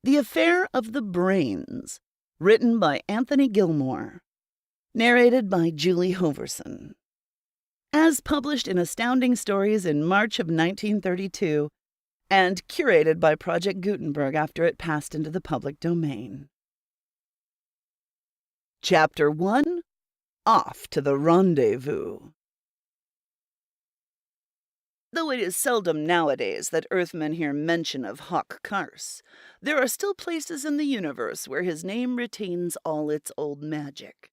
The Affair of the Brains, written by Anthony Gilmore. Narrated by Julie Hoverson. As published in Astounding Stories in March of 1932, and curated by Project Gutenberg after it passed into the public domain. Chapter 1: Off to the Rendezvous. Though it is seldom nowadays that Earthmen hear mention of HAWK CARSE, there are still places in the universe where his name retains all its old magic.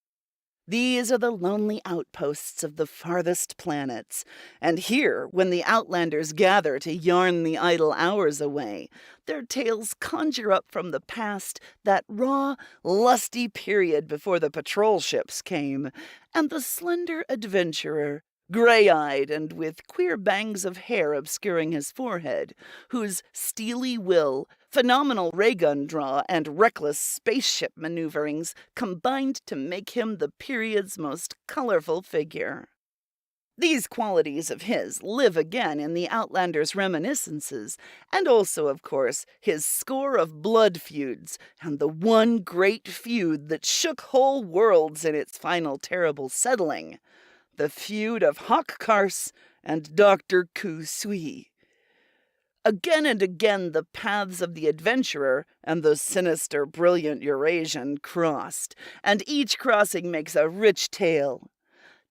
These are the lonely outposts of the farthest planets, and here, when the Outlanders gather to yarn the idle hours away, their tales conjure up from the past that raw, lusty period before the patrol ships came, and the slender adventurer, gray-eyed and with queer bangs of hair obscuring his forehead, whose steely will, phenomenal ray-gun draw, and reckless spaceship maneuverings combined to make him the period's most colorful figure. These qualities of his live again in the Outlander's reminiscences, and also, of course, his score of blood feuds, and the one great feud that shook whole worlds in its final terrible settling. The feud of HAWK CARSE and Dr. KU SUI. Again and again the paths of the adventurer and the sinister, brilliant Eurasian crossed, and each crossing makes a rich tale.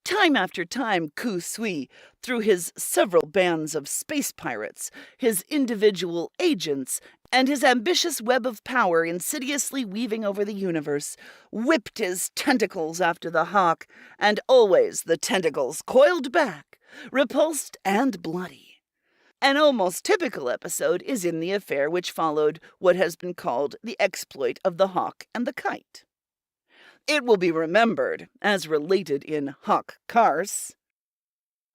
Time after time, KU SUI, through his several bands of space pirates, his individual agents, and his ambitious web of power insidiously weaving over the universe, whipped his tentacles after the hawk, and always the tentacles coiled back, repulsed and bloody. An almost typical episode is in the affair which followed what has been called the exploit of the hawk and the kite. It will be remembered, as related in HAWK CARSE,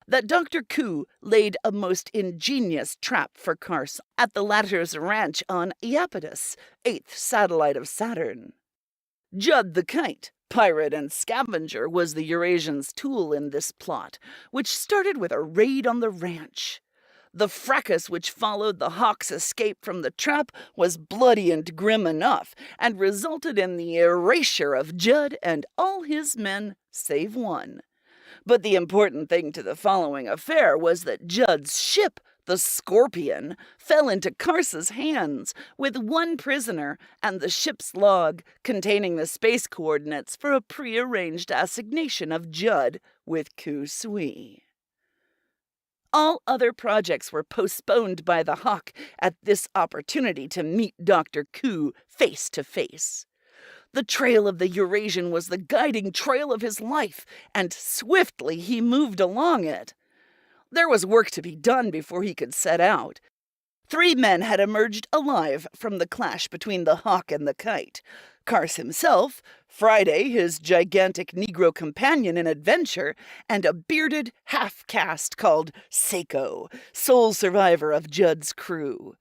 that Dr. KU laid a most ingenious trap for Carse at the latter's ranch on Iapetus, 8th satellite of Saturn. Judd the Kite, pirate and scavenger, was the Eurasian's tool in this plot, which started with a raid on the ranch. The fracas which followed the hawk's escape from the trap was bloody and grim enough, and resulted in the erasure of Judd and all his men save one. But the important thing to the following affair was that Judd's ship, the Scorpion, fell into Carse's hands, with one prisoner and the ship's log containing the space coordinates for a prearranged assignation of Judd with KU SUI. All other projects were postponed by the Hawk at this opportunity to meet Dr. KU face to face. The trail of the Eurasian was the guiding trail of his life, and swiftly he moved along it. There was work to be done before he could set out. 3 men had emerged alive from the clash between the hawk and the kite. Carse himself, Friday, his gigantic Negro companion in adventure, and a bearded half-caste called Seiko, sole survivor of Judd's crew.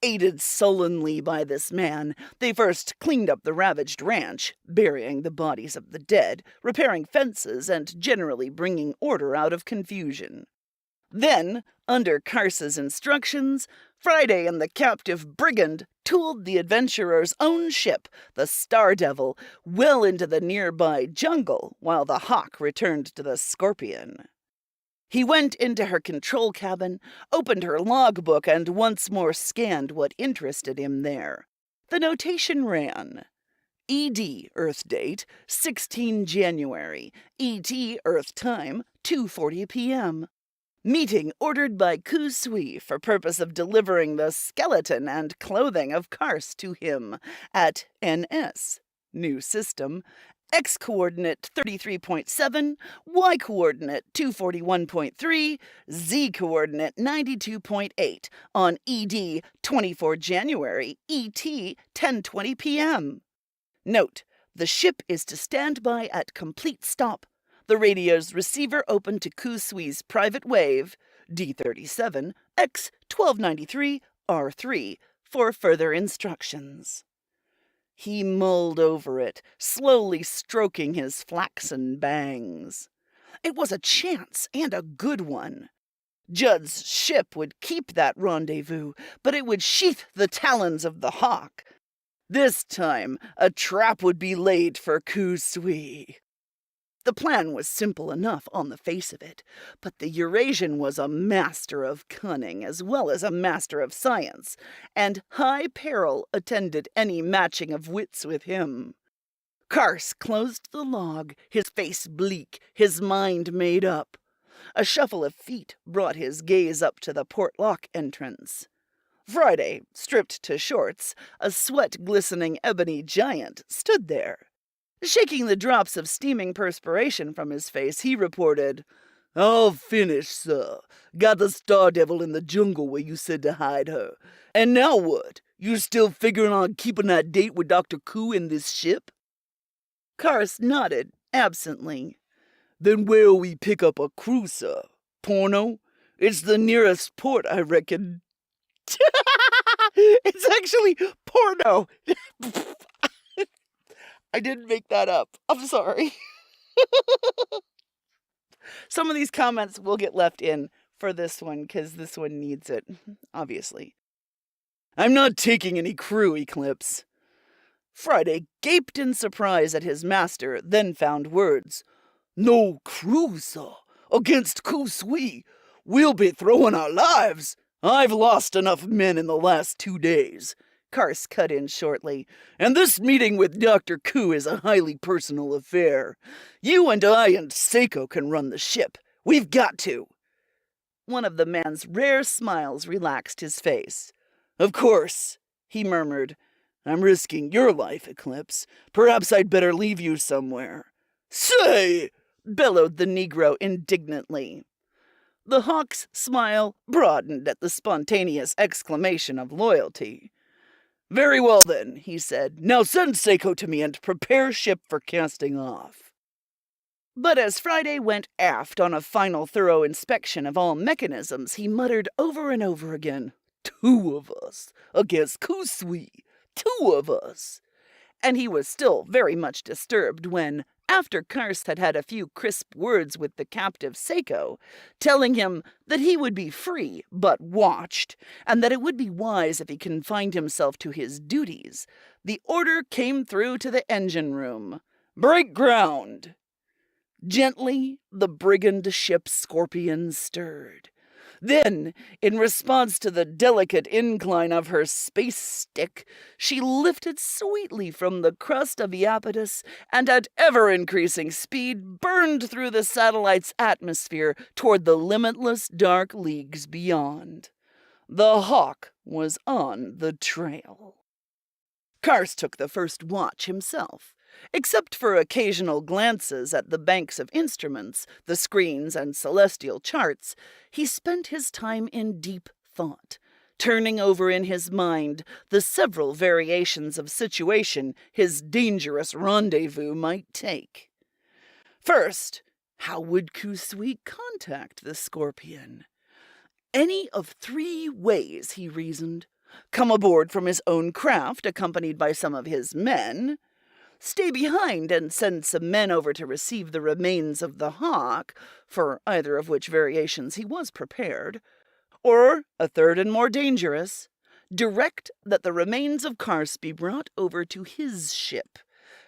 Aided sullenly by this man, they first cleaned up the ravaged ranch, burying the bodies of the dead, repairing fences, and generally bringing order out of confusion. Then, under Carse's instructions, Friday and the captive brigand tooled the adventurer's own ship, the Star Devil, well into the nearby jungle, while the hawk returned to the Scorpion. He went into her control cabin, opened her logbook, and once more scanned what interested him there. The notation ran: ED, Earth date, 16 January, ET, Earth time, 2:40 p.m. Meeting ordered by KU SUI for purpose of delivering the skeleton and clothing of Carse to him at NS, new system, X-coordinate 33.7, Y-coordinate 241.3, Z-coordinate 92.8 on ED 24 January, ET 10:20 p.m. Note: the ship is to stand by at complete stop. The radio's receiver open to KU SUI's private wave, D37, X 1293, R3, for further instructions. He mulled over it, slowly stroking his flaxen bangs. It was a chance, and a good one. Judd's ship would keep that rendezvous, but it would sheath the talons of the hawk. This time, a trap would be laid for KU SUI. The plan was simple enough on the face of it, but the Eurasian was a master of cunning as well as a master of science, and high peril attended any matching of wits with him. Carse closed the log, his face bleak, his mind made up. A shuffle of feet brought his gaze up to the port-lock entrance. Friday, stripped to shorts, a sweat-glistening ebony giant, stood there. Shaking the drops of steaming perspiration from his face, he reported, "All finished, sir. Got the Star Devil in the jungle where you said to hide her. And now what? You still figuring on keeping that date with Dr. Ku in this ship?" Carse nodded absently. "Then where'll we pick up a crew, sir? Porno? It's the nearest port, I reckon." It's actually porno. I didn't make that up. I'm sorry. Some of these comments will get left in for this one because this one needs it, obviously. "I'm not taking any crew, Eclipse." Friday gaped in surprise at his master, then found words. "No crew, sir. Against KU SUI. We'll be throwing our lives. I've lost enough men in the last 2 days." Carse cut in shortly. "And this meeting with Dr. Ku is a highly personal affair. You and I and Seiko can run the ship. We've got to." One of the man's rare smiles relaxed his face. "Of course," he murmured. "I'm risking your life, Eclipse. Perhaps I'd better leave you somewhere." "Say!" bellowed the Negro indignantly. The Hawk's smile broadened at the spontaneous exclamation of loyalty. "Very well then," he said. "Now send Seiko to me and prepare ship for casting off." But as Friday went aft on a final thorough inspection of all mechanisms, he muttered over and over again, "2 of us against KU SUI. 2 of us." And he was still very much disturbed when, after Carse had had a few crisp words with the captive Seiko, telling him that he would be free but watched, and that it would be wise if he confined himself to his duties, the order came through to the engine room. "Break ground!" Gently, the brigand ship's scorpion stirred. Then, in response to the delicate incline of her space stick, she lifted sweetly from the crust of Iapetus and at ever-increasing speed burned through the satellite's atmosphere toward the limitless dark leagues beyond. The Hawk was on the trail. Carse took the first watch himself. Except for occasional glances at the banks of instruments, the screens, and celestial charts, he spent his time in deep thought, turning over in his mind the several variations of situation his dangerous rendezvous might take. First, how would KU SUI contact the Scorpion? Any of 3 ways, he reasoned. Come aboard from his own craft, accompanied by some of his men. Stay behind and send some men over to receive the remains of the Hawk, for either of which variations he was prepared. Or, a third and more dangerous, direct that the remains of Carse be brought over to his ship,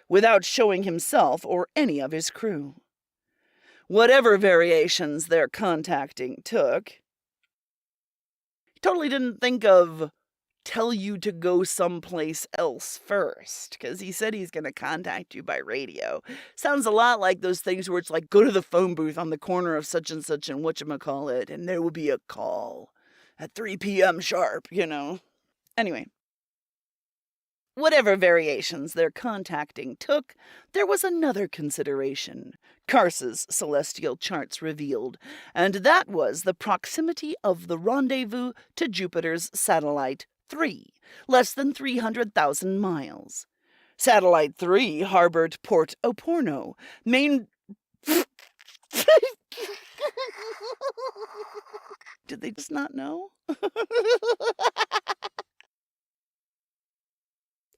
without showing himself or any of his crew. Whatever variations their contacting took, he totally didn't think of tell you to go someplace else first, because he said he's going to contact you by radio. Sounds a lot like those things where it's like, go to the phone booth on the corner of such and whatchamacallit, and there will be a call at 3 p.m. sharp, Anyway, whatever variations their contacting took, there was another consideration, Carse's celestial charts revealed, and that was the proximity of the rendezvous to Jupiter's satellite 3, less than 300,000 miles. Satellite 3 harbored Port Oporno, main... Did they just not know?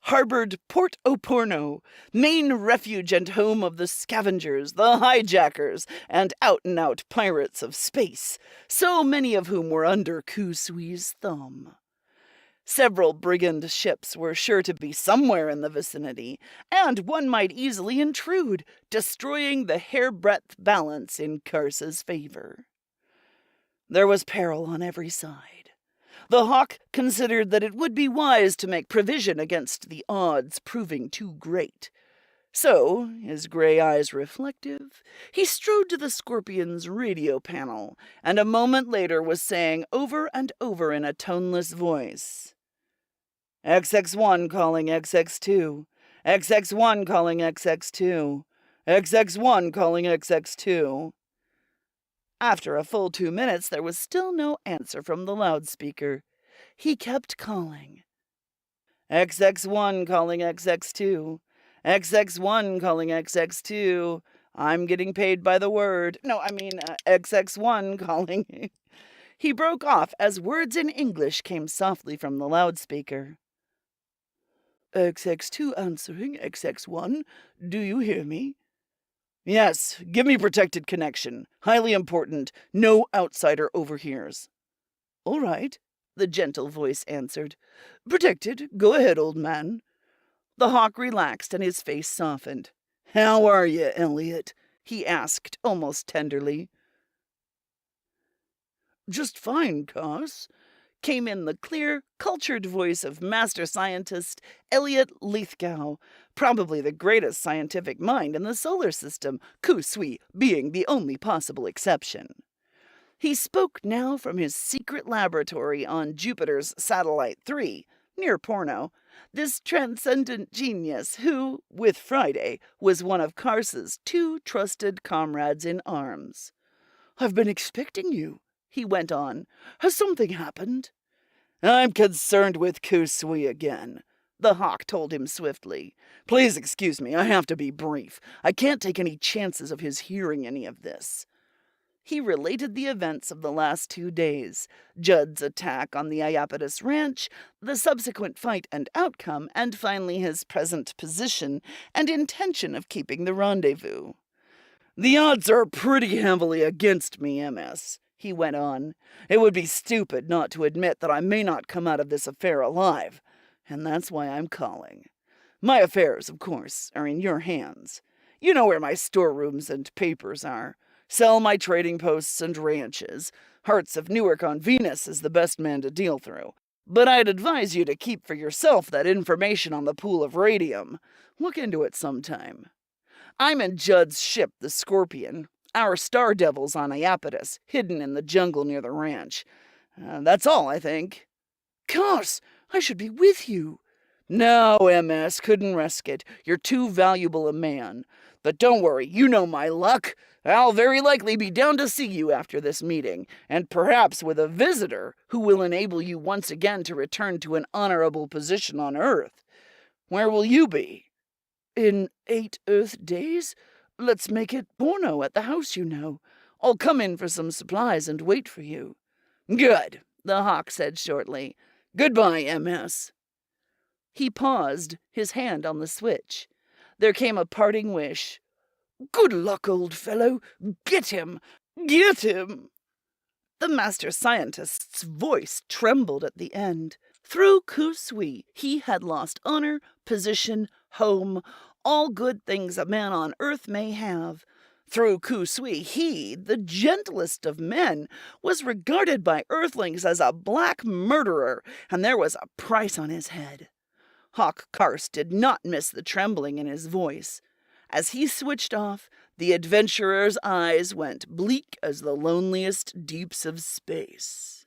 Harbored Port Oporno, main refuge and home of the scavengers, the hijackers, and out-and-out pirates of space, so many of whom were under KU SUI's thumb. Several brigand ships were sure to be somewhere in the vicinity, and one might easily intrude, destroying the hairbreadth balance in Carse's favor. There was peril on every side. The Hawk considered that it would be wise to make provision against the odds proving too great. So, his gray eyes reflective, he strode to the Scorpion's radio panel, and a moment later was saying over and over in a toneless voice, XX1 calling XX2, XX1 calling XX2, XX1 calling XX2. After a full 2 minutes, there was still no answer from the loudspeaker. He kept calling. XX1 calling XX2, XX1 calling XX2. I'm getting paid by the word. XX1 calling. He broke off as words in English came softly from the loudspeaker. XX2 answering, XX1. Do you hear me? Yes, give me protected connection. Highly important. No outsider overhears. All right, the gentle voice answered. Protected. Go ahead, old man. The Hawk relaxed and his face softened. How are you, Elliot? He asked, almost tenderly. Just fine, Carse, came in the clear, cultured voice of master scientist Elliot Lithgow, probably the greatest scientific mind in the solar system, KU SUI being the only possible exception. He spoke now from his secret laboratory on Jupiter's Satellite 3, near Porno, this transcendent genius who, with Friday, was one of Carse's 2 trusted comrades in arms. I've been expecting you, he went on. Has something happened? I'm concerned with KU SUI again, the Hawk told him swiftly. Please excuse me, I have to be brief. I can't take any chances of his hearing any of this. He related the events of the last 2 days, Judd's attack on the Iapetus Ranch, the subsequent fight and outcome, and finally his present position and intention of keeping the rendezvous. The odds are pretty heavily against me, MS, he went on. It would be stupid not to admit that I may not come out of this affair alive, and that's why I'm calling. My affairs, of course, are in your hands. You know where my storerooms and papers are. Sell my trading posts and ranches. Hearts of Newark on Venus is the best man to deal through. But I'd advise you to keep for yourself that information on the pool of radium. Look into it sometime. I'm in Judd's ship, the Scorpion. Our star devil's on Iapetus, hidden in the jungle near the ranch. That's all, I think. Carse, I should be with you. No, MS, couldn't risk it. You're too valuable a man. But don't worry, you know my luck. I'll very likely be down to see you after this meeting, and perhaps with a visitor who will enable you once again to return to an honorable position on Earth. Where will you be? In 8 Earth days? Let's make it Porno at the house, you know. I'll come in for some supplies and wait for you. Good, the Hawk said shortly. Goodbye, MS. He paused, his hand on the switch. There came a parting wish. Good luck, old fellow. Get him! Get him! The master scientist's voice trembled at the end. Through KU SUI, he had lost honor, position, home, all good things a man on Earth may have. Through KU SUI, he, the gentlest of men, was regarded by Earthlings as a black murderer, and there was a price on his head. HAWK CARSE did not miss the trembling in his voice. As he switched off, the adventurer's eyes went bleak as the loneliest deeps of space.